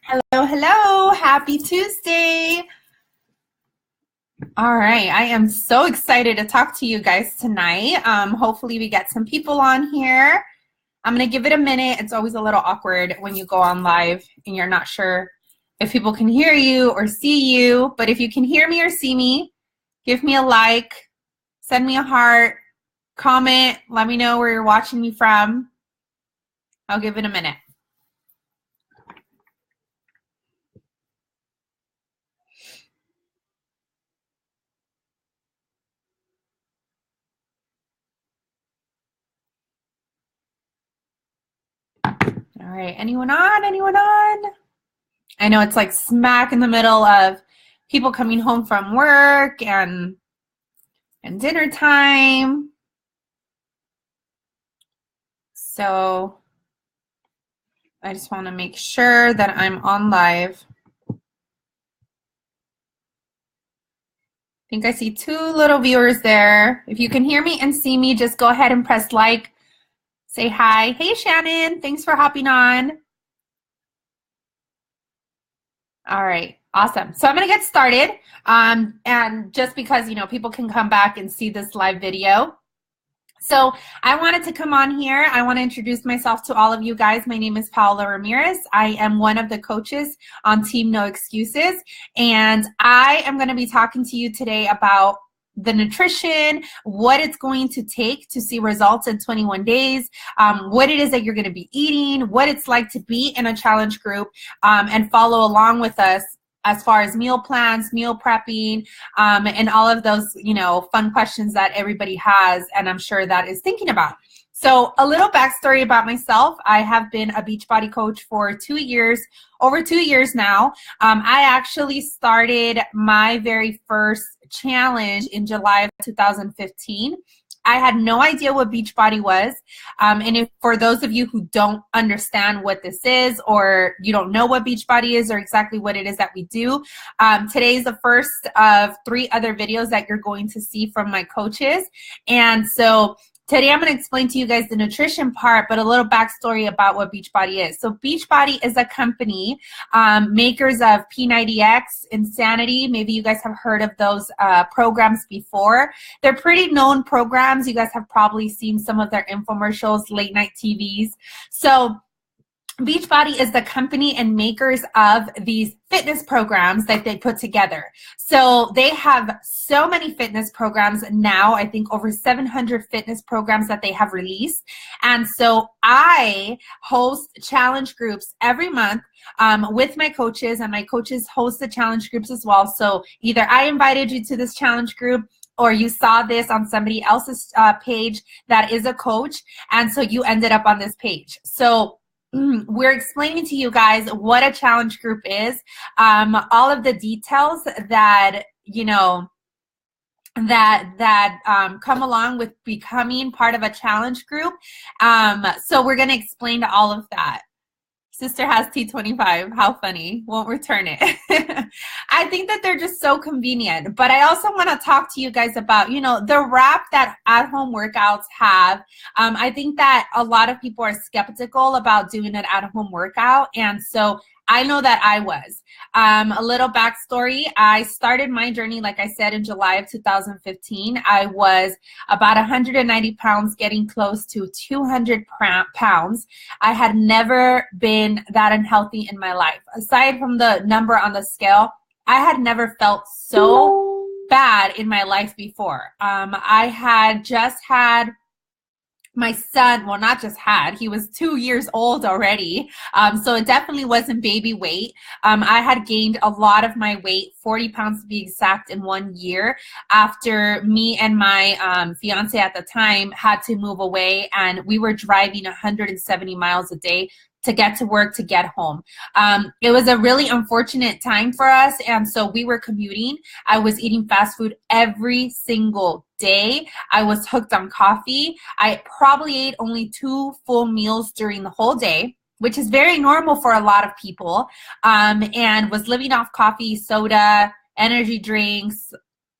Hello, hello. Happy Tuesday. All right. I am so excited to talk to you guys tonight. Hopefully we get some people on here. I'm going to give it a minute. It's always a little awkward when you go on live and you're not sure if people can hear you or see you. But if you can hear me or see me, give me a like, send me a heart, comment, let me know where you're watching me from. I'll give it a minute. All right. Anyone on? Anyone on? I know it's like smack in the middle of people coming home from work and dinner time. So I just want to make sure that I'm on live. I think I see 2 little viewers there. If you can hear me and see me, just go ahead and press like. Say hi. Hey, Shannon. Thanks for hopping on. All right. Awesome. So I'm going to get started. And just because, people can come back and see this live video. So I wanted to come on here. I want to introduce myself to all of you guys. My name is Paola Ramirez. I am one of the coaches on Team No Excuses. And I am going to be talking to you today about the nutrition, what it's going to take to see results in 21 days, what it is that you're going to be eating, what it's like to be in a challenge group, and follow along with us as far as meal plans, meal prepping, and all of those, fun questions that everybody has, and I'm sure that is thinking about. So a little backstory about myself. I have been a Beachbody coach for 2 years, over 2 years now. I actually started my very first challenge in July of 2015. I had no idea what Beachbody was. And if for those of you who don't understand what this is, or you don't know what Beachbody is or exactly what it is that we do, today is the first of 3 other videos that you're going to see from my coaches. And so today I'm going to explain to you guys the nutrition part, but a little backstory about what Beachbody is. So Beachbody is a company, makers of P90X, Insanity. Maybe you guys have heard of those programs before. They're pretty known programs. You guys have probably seen some of their infomercials, late night TVs. So Beachbody is the company and makers of these fitness programs that they put together. So they have so many fitness programs now, I think over 700 fitness programs that they have released. And so I host challenge groups every month with my coaches, and my coaches host the challenge groups as well. So either I invited you to this challenge group, or you saw this on somebody else's page that is a coach, and so you ended up on this page. So we're explaining to you guys what a challenge group is, all of the details that, come along with becoming part of a challenge group. So we're going to explain all of that. Sister has T25. How funny. Won't return it. I think that they're just so convenient. But I also want to talk to you guys about, the wrap that at-home workouts have. I think that a lot of people are skeptical about doing an at-home workout. And so I know that I was. A little backstory. I started my journey, like I said, in July of 2015. I was about 190 pounds, getting close to 200 pounds. I had never been that unhealthy in my life. Aside from the number on the scale, I had never felt so bad in my life before. I had just had my son, well, not just had, he was 2 years old already. So it definitely wasn't baby weight. I had gained a lot of my weight, 40 pounds to be exact, in 1 year after me and my fiance at the time had to move away, and we were driving 170 miles a day to get to work, to get home. It was a really unfortunate time for us, and so we were commuting. I was eating fast food every single day. I was hooked on coffee. I probably ate only 2 full meals during the whole day, which is very normal for a lot of people, and was living off coffee, soda, energy drinks,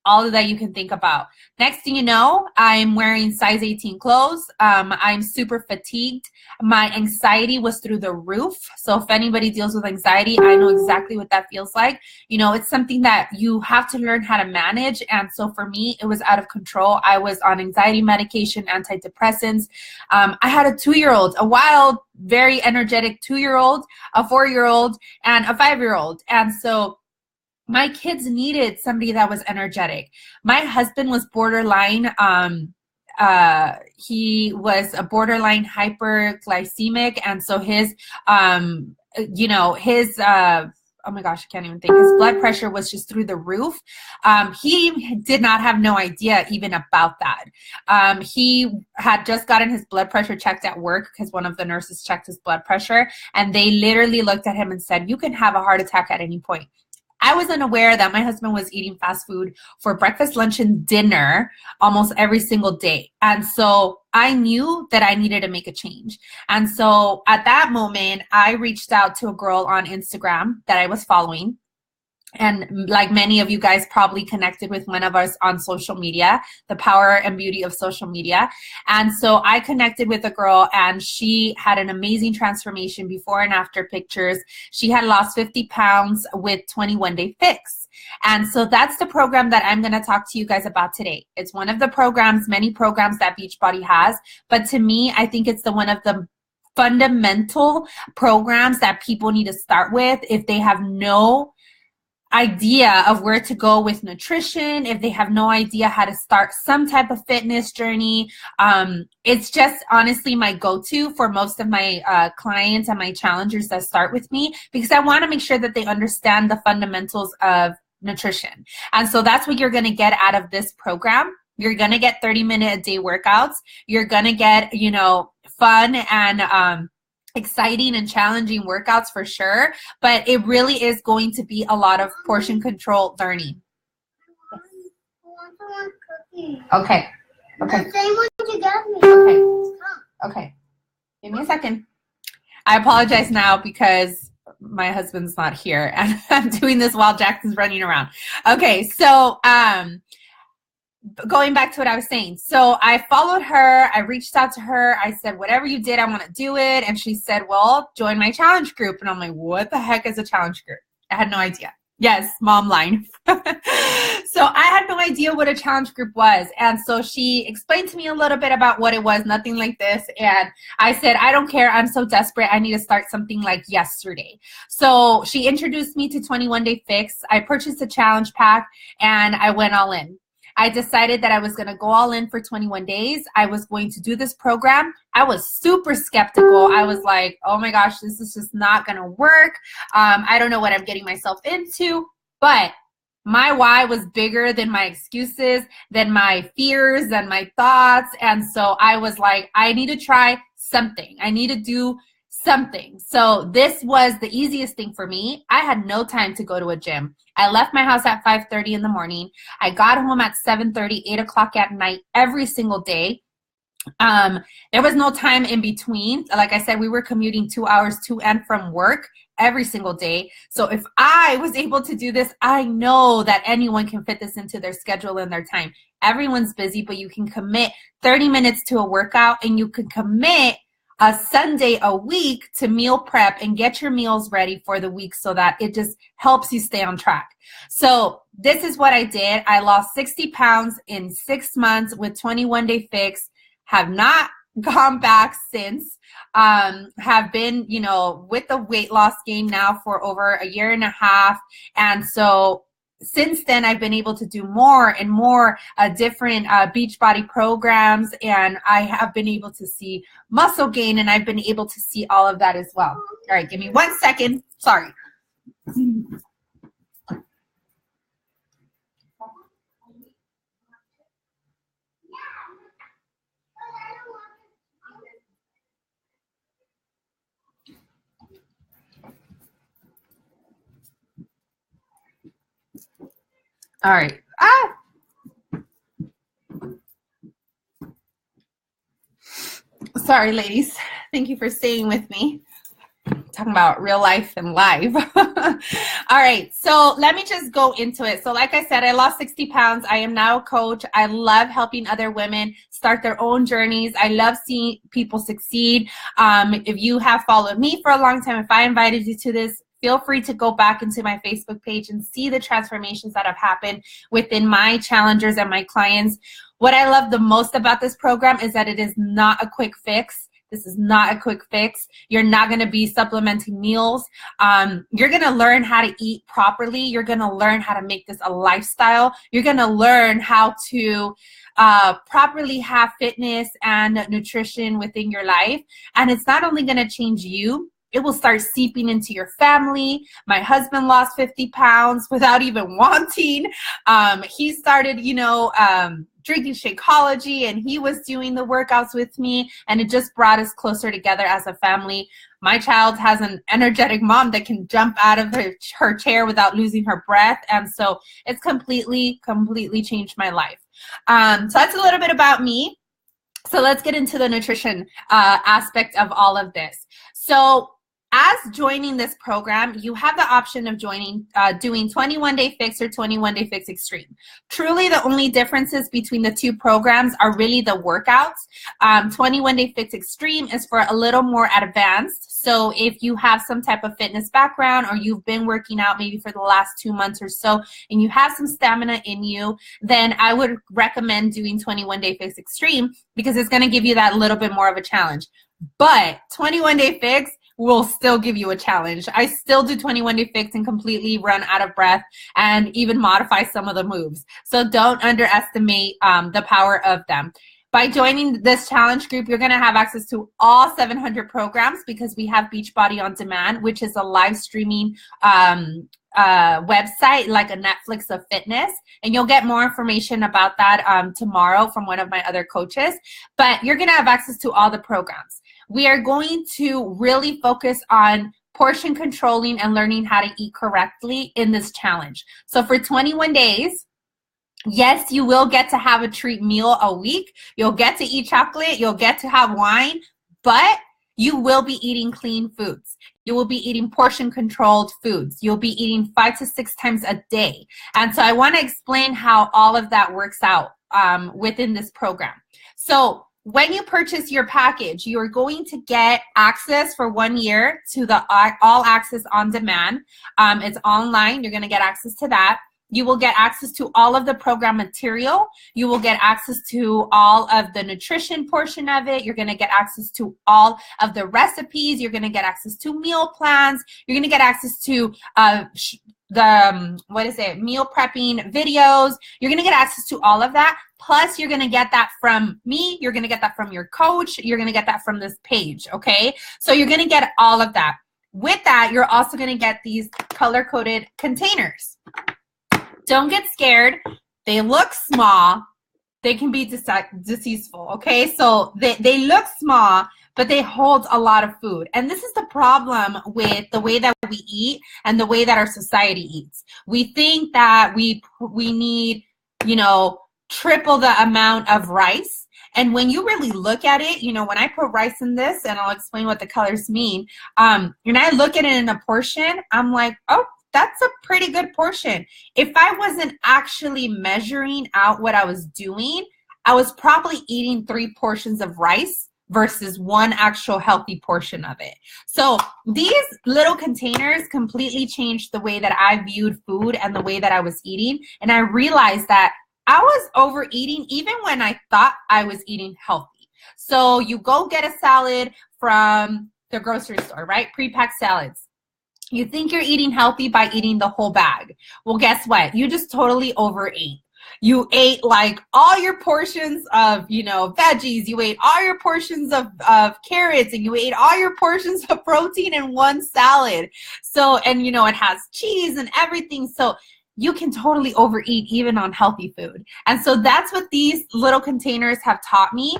all of that you can think about. Next thing you know, I'm wearing size 18 clothes. I'm super fatigued. My anxiety was through the roof. So if anybody deals with anxiety, I know exactly what that feels like. You know, it's something that you have to learn how to manage. And so for me, it was out of control. I was on anxiety medication, antidepressants. I had a 2-year-old, a wild, very energetic 2-year-old, a 4-year-old, and a 5-year-old. And so my kids needed somebody that was energetic. My husband was borderline, he was a borderline hyperglycemic. And so his, you know, his, oh my gosh, I can't even think. His blood pressure was just through the roof. He did not have no idea even about that. He had just gotten his blood pressure checked at work because one of the nurses checked his blood pressure, and they literally looked at him and said, you can have a heart attack at any point. I was unaware that my husband was eating fast food for breakfast, lunch, and dinner almost every single day. And so I knew that I needed to make a change. And so at that moment, I reached out to a girl on Instagram that I was following. And like many of you guys probably connected with one of us on social media, the power and beauty of social media. And so I connected with a girl, and she had an amazing transformation before and after pictures. She had lost 50 pounds with 21-day fix. And so that's the program that I'm going to talk to you guys about today. It's one of the programs, many programs that Beachbody has. But to me, I think it's the one of the fundamental programs that people need to start with if they have no idea of where to go with nutrition, if they have no idea how to start some type of fitness journey. It's just honestly my go-to for most of my clients and my challengers that start with me, because I want to make sure that they understand the fundamentals of nutrition. And so that's what you're going to get out of this program. You're going to get 30-minute a day workouts. You're going to get, you know, fun and exciting and challenging workouts for sure, but it really is going to be a lot of portion control learning. Okay. Okay. The same one you got me. Okay. Okay. Give me a second. I apologize now because my husband's not here and I'm doing this while Jackson's running around. Okay, so going back to what I was saying. So I followed her. I reached out to her. I said, whatever you did, I want to do it. And she said, well, join my challenge group. And I'm like, what the heck is a challenge group? I had no idea. Yes, mom line. So I had no idea what a challenge group was. And so she explained to me a little bit about what it was, nothing like this. And I said, I don't care. I'm so desperate. I need to start something like yesterday. So she introduced me to 21-Day Fix. I purchased a challenge pack and I went all in. I decided that I was going to go all in for 21 days. I was going to do this program. I was super skeptical. I was like, oh my gosh, this is just not going to work. I don't know what I'm getting myself into. But my why was bigger than my excuses, than my fears, than my thoughts. And so I was like, I need to try something. I need to do something. So this was the easiest thing for me. I had no time to go to a gym. I left my house at 5:30 in the morning. I got home at 7:30, 8 o'clock at night every single day. There was no time in between. Like I said, we were commuting 2 hours to and from work every single day. So if I was able to do this, I know that anyone can fit this into their schedule and their time. Everyone's busy, but you can commit 30 minutes to a workout, and you can commit a Sunday a week to meal prep and get your meals ready for the week so that it just helps you stay on track. So this is what I did. I lost 60 pounds in 6 months with 21-Day Fix. Have not gone back since. Have been, you know, with the weight loss game now for over a year and a half. And so since then, I've been able to do more and more different Beachbody programs, and I have been able to see muscle gain, and I've been able to see all of that as well. All right, give me 1 second. Sorry. All right. Sorry, ladies. Thank you for staying with me. talking about real life and live. All right, so let me just go into it. So like I said, I lost 60 pounds. I am now a coach. I love helping other women start their own journeys. I love seeing people succeed. If you have followed me for a long time, if I invited you to this, feel free to go back into my Facebook page and see the transformations that have happened within my challengers and my clients. What I love the most about this program is that it is not a quick fix. This is not a quick fix. You're not going to be supplementing meals. You're going to learn how to eat properly. You're going to learn how to make this a lifestyle. You're going to learn how to properly have fitness and nutrition within your life. And it's not only going to change you, it will start seeping into your family. My husband lost 50 pounds without even wanting. He started, drinking Shakeology, and he was doing the workouts with me, and it just brought us closer together as a family. My child has an energetic mom that can jump out of her chair without losing her breath, and so it's completely changed my life. So that's a little bit about me. So let's get into the nutrition aspect of all of this. So as joining this program, you have the option of doing 21-day fix or 21-day fix extreme. Truly, the only differences between the two programs are really the workouts. 21-day fix extreme is for a little more advanced. So if you have some type of fitness background, or you've been working out maybe for the last 2 months or so, and you have some stamina in you, then I would recommend doing 21-day fix extreme, because it's going to give you that little bit more of a challenge. But 21-day fix will still give you a challenge. I still do 21-day fix and completely run out of breath and even modify some of the moves. So don't underestimate the power of them. By joining this challenge group, you're going to have access to all 700 programs, because we have Beachbody On Demand, which is a live streaming website, like a Netflix of fitness, and you'll get more information about that tomorrow from one of my other coaches. But you're going to have access to all the programs. We are going to really focus on portion controlling and learning how to eat correctly in this challenge. So for 21 days, yes, you will get to have a treat meal a week. You'll get to eat chocolate. You'll get to have wine, but you will be eating clean foods. You will be eating portion controlled foods. You'll be eating 5 to 6 times a day. And so I want to explain how all of that works out within this program. So when you purchase your package, you are going to get access for 1 year to the All Access On Demand. It's online. You're going to get access to that. You will get access to all of the program material. You will get access to all of the nutrition portion of it. You're going to get access to all of the recipes. You're going to get access to meal plans. You're going to get access to meal prepping videos. You're going to get access to all of that. Plus, you're going to get that from me. You're going to get that from your coach. You're going to get that from this page, okay? So you're going to get all of that. With that, you're also going to get these color-coded containers. Don't get scared. They look small. They can be deceitful, okay? So they look small, but they hold a lot of food. And this is the problem with the way that we eat and the way that our society eats. We think that we need, triple the amount of rice. And when you really look at it, when I put rice in this, and I'll explain what the colors mean, when I look at it in a portion, I'm like, oh, that's a pretty good portion. If I wasn't actually measuring out what I was doing, I was probably eating 3 portions of rice versus 1 actual healthy portion of it. So these little containers completely changed the way that I viewed food and the way that I was eating. And I realized that I was overeating even when I thought I was eating healthy. So you go get a salad from the grocery store, right? Pre-packed salads. You think you're eating healthy by eating the whole bag. Well, guess what? You just totally overate. You ate like all your portions of, veggies. You ate all your portions of carrots, and you ate all your portions of protein in 1 salad. So, and it has cheese and everything. So you can totally overeat even on healthy food. And so that's what these little containers have taught me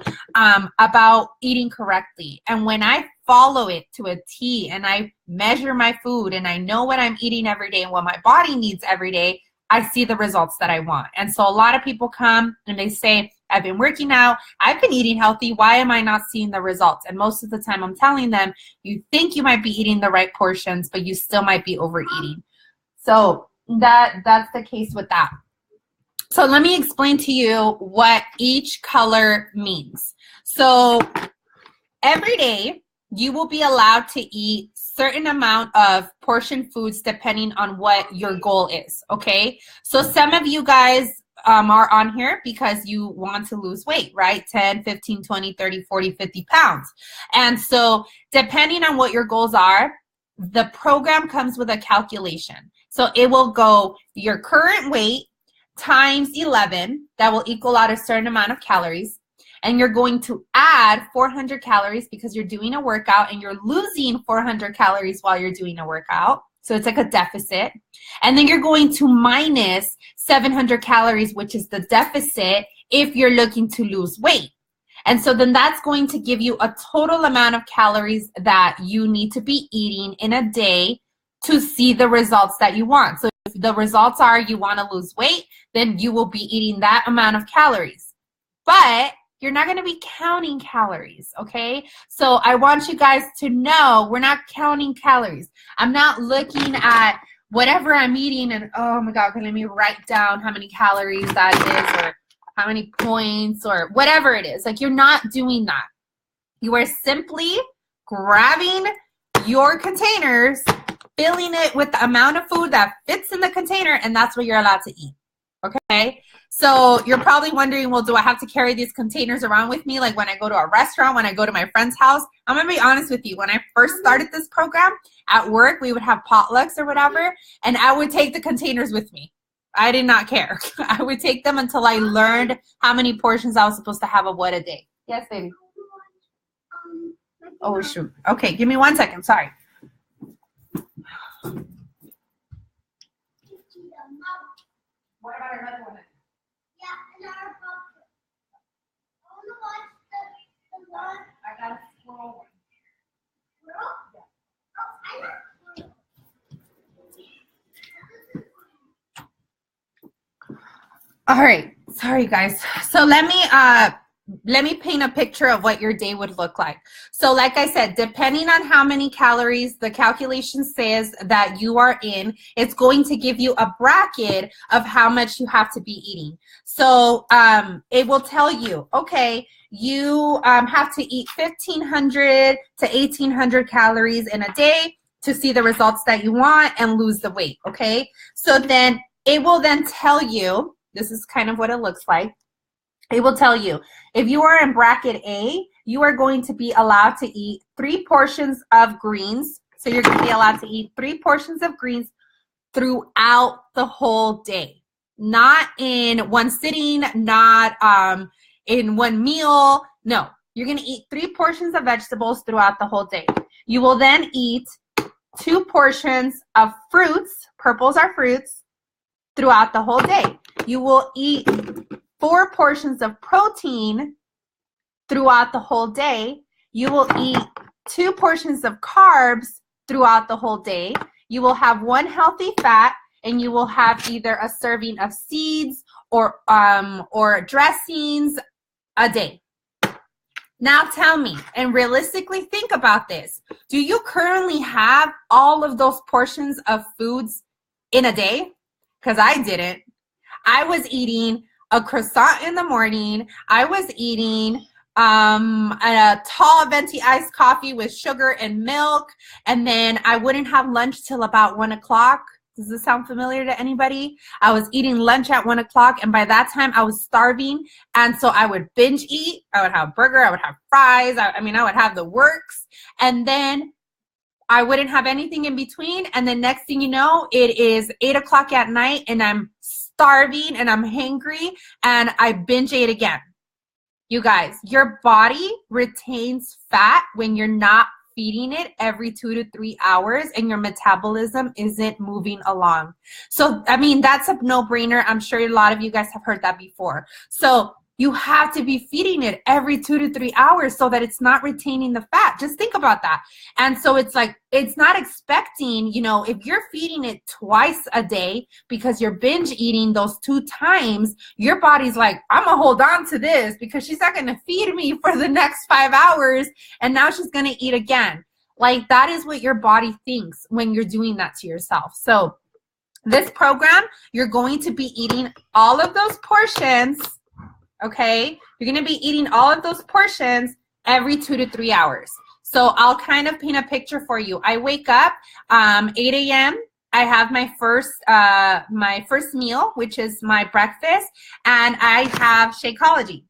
about eating correctly. And when I follow it to a T and I measure my food and I know what I'm eating every day and what my body needs every day, I see the results that I want. And so a lot of people come and they say, I've been working out. I've been eating healthy. Why am I not seeing the results? And most of the time I'm telling them, you think you might be eating the right portions, but you still might be overeating. So that's the case with that. So let me explain to you what each color means. So every day you will be allowed to eat certain amount of portion foods depending on what your goal is, okay? So some of you guys are on here because you want to lose weight, right? 10, 15, 20, 30, 40, 50 pounds. And so depending on what your goals are, the program comes with a calculation. So it will go your current weight times 11, that will equal out a certain amount of calories. And you're going to add 400 calories because you're doing a workout and you're losing 400 calories while you're doing a workout. So it's like a deficit. And then you're going to minus 700 calories, which is the deficit, if you're looking to lose weight. And so then that's going to give you a total amount of calories that you need to be eating in a day to see the results that you want. So if the results are you want to lose weight, then you will be eating that amount of calories. But you're not going to be counting calories, okay? So I want you guys to know we're not counting calories. I'm not looking at whatever I'm eating and, oh my God, okay, let me write down how many calories that is or how many points or whatever it is. Like, you're not doing that. You are simply grabbing your containers, filling it with the amount of food that fits in the container, and that's what you're allowed to eat, okay? So you're probably wondering, well, do I have to carry these containers around with me? Like when I go to a restaurant, when I go to my friend's house? I'm going to be honest with you. When I first started this program at work, we would have potlucks or whatever, and I would take the containers with me. I did not care. I would take them until I learned how many portions I was supposed to have of what a day. Yes, baby. Oh, shoot. Okay, give me 1 second. Sorry. What about another one? I got a squirrel one. All right, sorry guys. So let me paint a picture of what your day would look like. So like I said, depending on how many calories the calculation says that you are in, it's going to give you a bracket of how much you have to be eating. So it will tell you, okay, you have to eat 1,500 to 1,800 calories in a day to see the results that you want and lose the weight, okay? So then it will then tell you, this is kind of what it looks like. It will tell you, if you are in bracket A, you are going to be allowed to eat 3 portions of greens. So you're going to be allowed to eat 3 portions of greens throughout the whole day. Not in one sitting, not in one meal. No, you're going to eat 3 portions of vegetables throughout the whole day. You will then eat 2 portions of fruits, purples are fruits, throughout the whole day. You will eat 4 portions of protein throughout the whole day. You will eat 2 portions of carbs throughout the whole day. You will have 1 healthy fat, and you will have either a serving of seeds or dressings a day. Now tell me, and realistically think about this. Do you currently have all of those portions of foods in a day? Because I didn't. I was eating a croissant in the morning. I was eating a tall venti iced coffee with sugar and milk. And then I wouldn't have lunch till about 1 o'clock. Does this sound familiar to anybody? I was eating lunch at 1 o'clock, and by that time I was starving. And so I would binge eat. I would have a burger. I would have fries. I would have the works. And then I wouldn't have anything in between. And then next thing you know, it is 8 o'clock at night and I'm starving and I'm hangry and I binge ate again. You guys, your body retains fat when you're not feeding it every 2 to 3 hours and your metabolism isn't moving along. So, I mean, that's a no-brainer. I'm sure a lot of you guys have heard that before. So you have to be feeding it every 2 to 3 hours so that it's not retaining the fat. Just think about that. And so it's like, it's not expecting, you know, if you're feeding it twice a day because you're binge eating those 2 times, your body's like, I'm gonna hold on to this because she's not gonna feed me for the next 5 hours, and now she's gonna eat again. Like, that is what your body thinks when you're doing that to yourself. So this program, you're going to be eating all of those portions, okay? You're going to be eating all of those portions every 2 to 3 hours. So I'll kind of paint a picture for you. I wake up 8 a.m. I have my first meal, which is my breakfast, and I have Shakeology.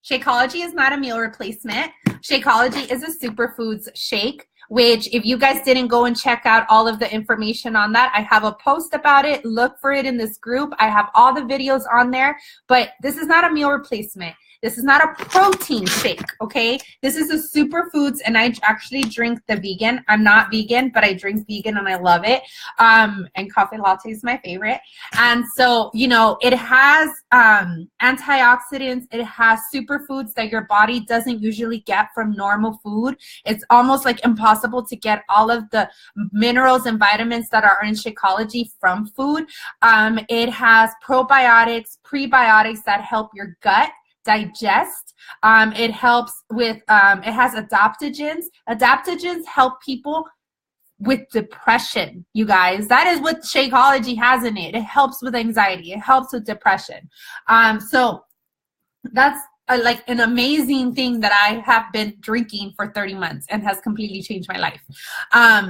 Shakeology is not a meal replacement. Shakeology is a superfoods shake, which if you guys didn't go and check out all of the information on that, I have a post about it. Look for it in this group. I have all the videos on there, but this is not a meal replacement. This is not a protein shake, okay? This is a superfoods, and I actually drink the vegan. I'm not vegan, but I drink vegan and I love it. And coffee latte is my favorite. And so, you know, it has antioxidants. It has superfoods that your body doesn't usually get from normal food. It's almost like impossible to get all of the minerals and vitamins that are in Shakeology from food. It has probiotics, prebiotics that help your gut digest. It helps with, it has adaptogens. Adaptogens help people with depression, you guys. That is what Shakeology has in it. It helps with anxiety. It helps with depression. So that's like an amazing thing that I have been drinking for 30 months and has completely changed my life.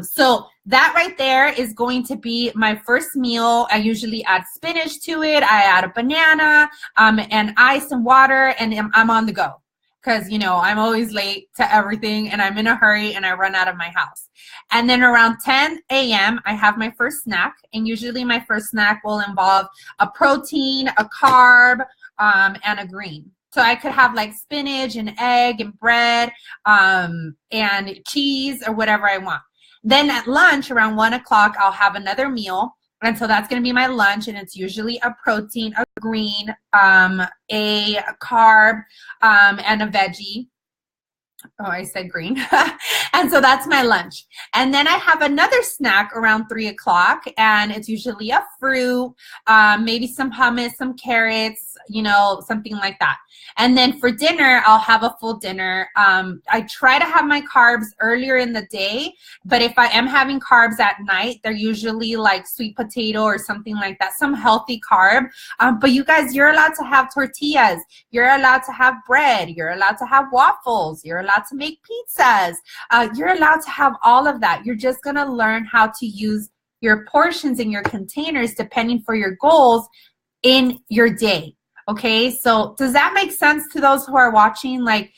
So that right there is going to be my first meal. I usually add spinach to it. I add a banana and ice and water, and I'm on the go. Because, you know, I'm always late to everything and I'm in a hurry and I run out of my house. And then around 10 a.m., I have my first snack. And usually my first snack will involve a protein, a carb, and a green. So I could have like spinach and egg and bread and cheese or whatever I want. Then at lunch around 1 o'clock, I'll have another meal. And so that's going to be my lunch, and it's usually a protein, a green, a carb, and a veggie. Oh, I said green. And so that's my lunch. And then I have another snack around 3 o'clock, and it's usually a fruit, maybe some hummus, some carrots, you know, something like that. And then for dinner, I'll have a full dinner. I try to have my carbs earlier in the day, but if I am having carbs at night, they're usually like sweet potato or something like that, some healthy carb. But you guys, you're allowed to have tortillas. You're allowed to have bread. You're allowed to have waffles. You're allowed to make pizzas. You're allowed to have all of that. You're just going to learn how to use your portions in your containers depending for your goals in your day. Okay, so does that make sense to those who are watching? Like,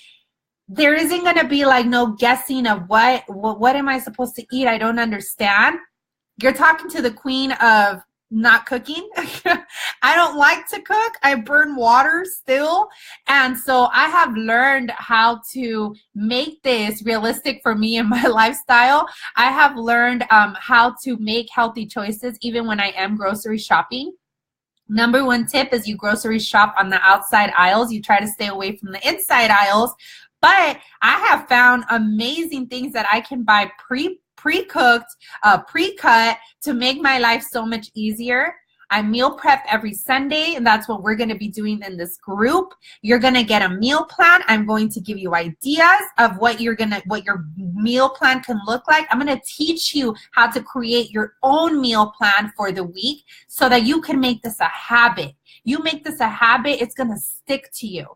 there isn't going to be like no guessing of what am I supposed to eat? I don't understand. You're talking to the queen of not cooking. I don't like to cook. I burn water still. And so I have learned how to make this realistic for me and my lifestyle. I have learned how to make healthy choices even when I am grocery shopping. Number one tip is you grocery shop on the outside aisles. You try to stay away from the inside aisles. But I have found amazing things that I can buy pre-cooked, pre-cut to make my life so much easier. I meal prep every Sunday, and that's what we're going to be doing in this group. You're going to get a meal plan. I'm going to give you ideas of what your meal plan can look like. I'm going to teach you how to create your own meal plan for the week so that you can make this a habit. You make this a habit, it's going to stick to you.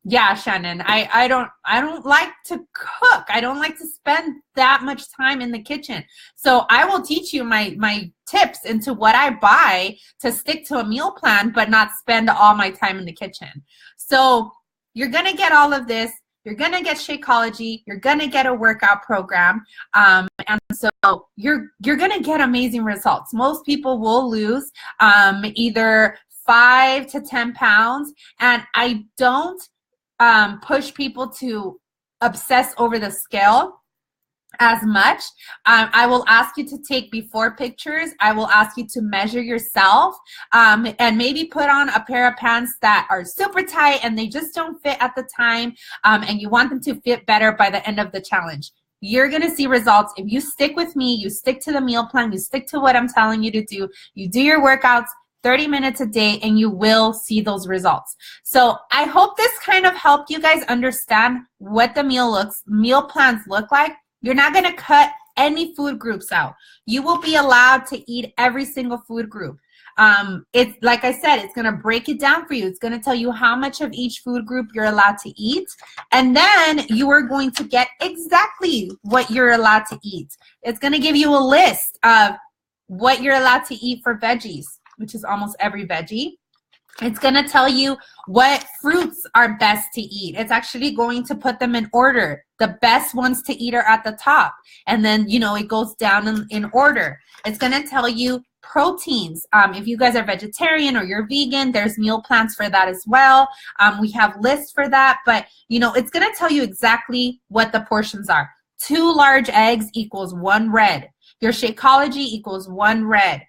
Yeah, Shannon, I don't like to cook. I don't like to spend that much time in the kitchen. So I will teach you my tips into what I buy to stick to a meal plan, but not spend all my time in the kitchen. So you're going to get all of this. You're going to get Shakeology. You're going to get a workout program. And so you're going to get amazing results. Most people will lose either 5 to 10 pounds. And I don't push people to obsess over the scale. as much. I will ask you to take before pictures. I will ask you to measure yourself and maybe put on a pair of pants that are super tight and they just don't fit at the time, and you want them to fit better by the end of the challenge. You're going to see results. If you stick with me, you stick to the meal plan, you stick to what I'm telling you to do, you do your workouts 30 minutes a day, and you will see those results. So I hope this kind of helped you guys understand what the meal plans look like. You're not going to cut any food groups out. You will be allowed to eat every single food group. It's like I said, it's going to break it down for you. It's going to tell you how much of each food group you're allowed to eat. And then you are going to get exactly what you're allowed to eat. It's going to give you a list of what you're allowed to eat for veggies, which is almost every veggie. It's going to tell you what fruits are best to eat. It's actually going to put them in order. The best ones to eat are at the top. And then, it goes down in order. It's going to tell you proteins. If you guys are vegetarian or you're vegan, there's meal plans for that as well. We have lists for that. But, it's going to tell you exactly what the portions are. 2 large eggs equals 1 red. Your Shakeology equals 1 red.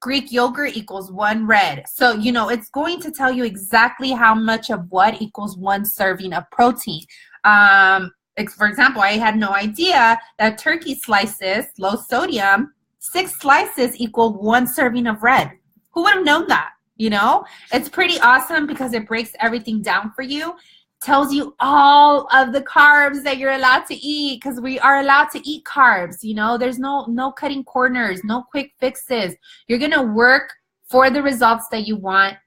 Greek yogurt equals 1 red. So, it's going to tell you exactly how much of what equals 1 serving of protein. For example, I had no idea that turkey slices, low sodium, 6 slices equal 1 serving of red. Who would have known that? It's pretty awesome because it breaks everything down for you. Tells you all of the carbs that you're allowed to eat, because we are allowed to eat carbs. There's no cutting corners, no quick fixes. You're going to work for the results that you want,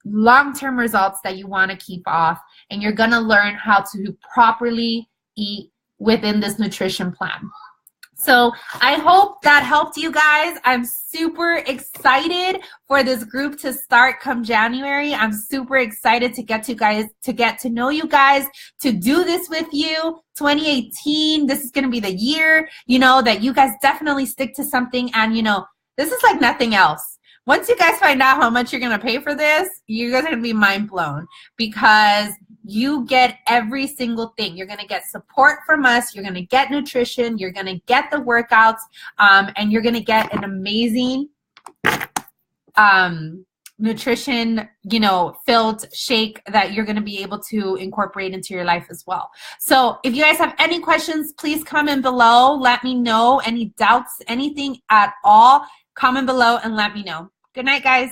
long-term results that you want to keep off, and you're going to learn how to properly eat within this nutrition plan. So I hope that helped you guys. I'm super excited for this group to start come January. I'm super excited to get to know you guys, to do this with you. 2018, this is going to be the year, that you guys definitely stick to something. And, this is like nothing else. Once you guys find out how much you're going to pay for this, you guys are going to be mind blown, because you get every single thing. You're going to get support from us. You're going to get nutrition. You're going to get the workouts, and you're going to get an amazing nutrition, filled shake that you're going to be able to incorporate into your life as well. So if you guys have any questions, please comment below. Let me know. Any doubts, anything at all, comment below and let me know. Good night, guys.